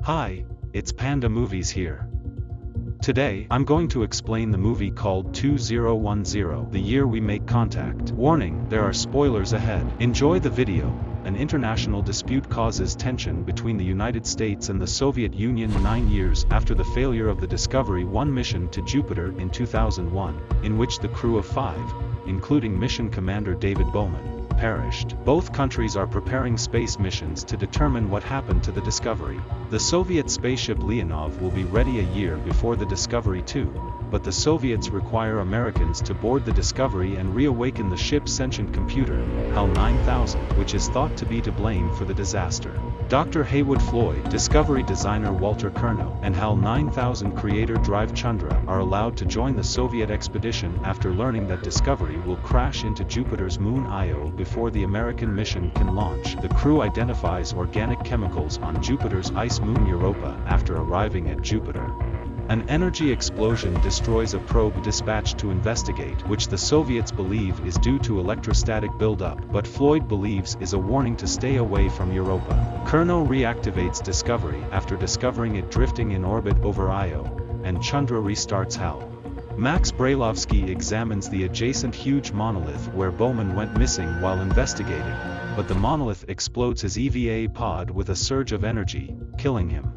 Hi, it's Panda Movies here. Today, I'm going to explain the movie called 2010, The Year We Make Contact. Warning, there are spoilers ahead. Enjoy the video. An international dispute causes tension between the United States and the Soviet Union 9 years after the failure of the Discovery 1 mission to Jupiter in 2001, in which the crew of 5, including mission commander David Bowman, perished. Both countries are preparing space missions to determine what happened to the Discovery. The Soviet spaceship Leonov will be ready a year before the Discovery 2, but the Soviets require Americans to board the Discovery and reawaken the ship's sentient computer, HAL 9000, which is thought to be to blame for the disaster. Dr. Heywood Floyd, Discovery designer Walter Curnow, and HAL 9000 creator Drive Chandra are allowed to join the Soviet expedition after learning that Discovery will crash into Jupiter's moon Io before the American mission can launch. The crew identifies organic chemicals on Jupiter's ice moon Europa after arriving at Jupiter. An energy explosion destroys a probe dispatched to investigate, which the Soviets believe is due to electrostatic buildup, but Floyd believes is a warning to stay away from Europa. Curnow reactivates Discovery after discovering it drifting in orbit over Io, and Chandra restarts HAL. Max Brailovsky examines the adjacent huge monolith where Bowman went missing while investigating, but the monolith explodes his EVA pod with a surge of energy, killing him.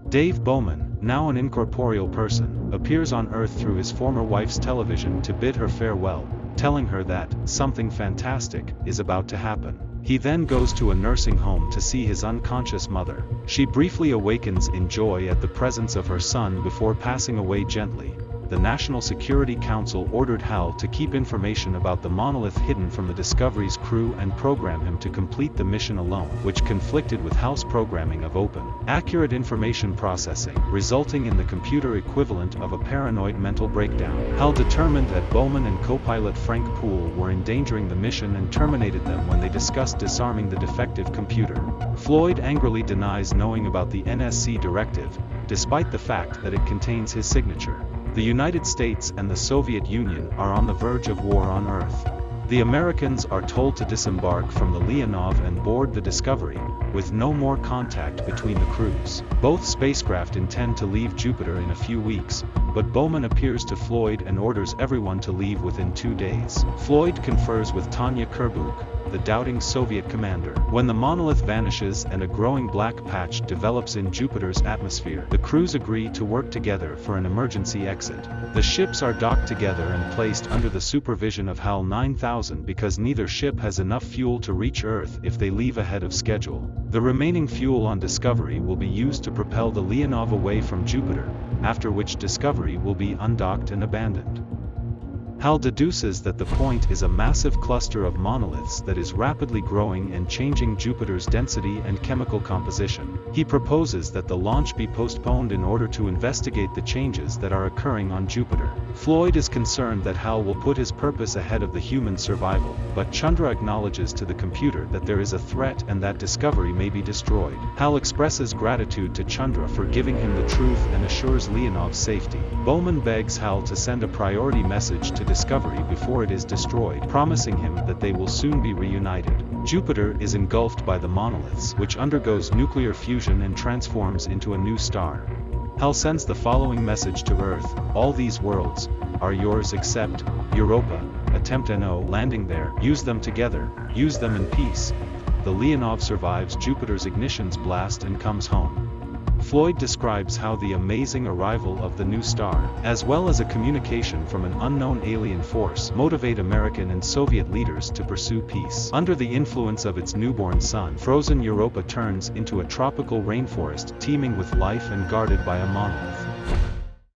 Dave Bowman, now an incorporeal person, appears on Earth through his former wife's television to bid her farewell, telling her that something fantastic is about to happen. He then goes to a nursing home to see his unconscious mother. She briefly awakens in joy at the presence of her son before passing away gently. The National Security Council ordered HAL to keep information about the monolith hidden from the Discovery's crew and program him to complete the mission alone, which conflicted with HAL's programming of open, accurate information processing, resulting in the computer equivalent of a paranoid mental breakdown. HAL determined that Bowman and co-pilot Frank Poole were endangering the mission and terminated them when they discussed disarming the defective computer. Floyd angrily denies knowing about the NSC directive, despite the fact that it contains his signature. The United States and the Soviet Union are on the verge of war on Earth. The Americans are told to disembark from the Leonov and board the Discovery, with no more contact between the crews. Both spacecraft intend to leave Jupiter in a few weeks, but Bowman appears to Floyd and orders everyone to leave within 2 days. Floyd confers with Tanya Kerbuk, the doubting Soviet commander. When the monolith vanishes and a growing black patch develops in Jupiter's atmosphere, the crews agree to work together for an emergency exit. The ships are docked together and placed under the supervision of HAL 9000 because neither ship has enough fuel to reach Earth if they leave ahead of schedule. The remaining fuel on Discovery will be used to propel the Leonov away from Jupiter, after which Discovery will be undocked and abandoned. HAL deduces that the point is a massive cluster of monoliths that is rapidly growing and changing Jupiter's density and chemical composition. He proposes that the launch be postponed in order to investigate the changes that are occurring on Jupiter. Floyd is concerned that HAL will put his purpose ahead of the human survival, but Chandra acknowledges to the computer that there is a threat and that Discovery may be destroyed. HAL expresses gratitude to Chandra for giving him the truth and assures Leonov's safety. Bowman begs HAL to send a priority message to Discovery before it is destroyed, promising him that they will soon be reunited. Jupiter is engulfed by the monoliths, which undergoes nuclear fusion and transforms into a new star. HAL sends the following message to Earth: all these worlds are yours except Europa. Attempt no landing there. Use them together. Use them in peace. The Leonov survives Jupiter's ignition's blast and comes home. Floyd describes how the amazing arrival of the new star, as well as a communication from an unknown alien force, motivate American and Soviet leaders to pursue peace. Under the influence of its newborn son, frozen Europa turns into a tropical rainforest teeming with life and guarded by a monolith.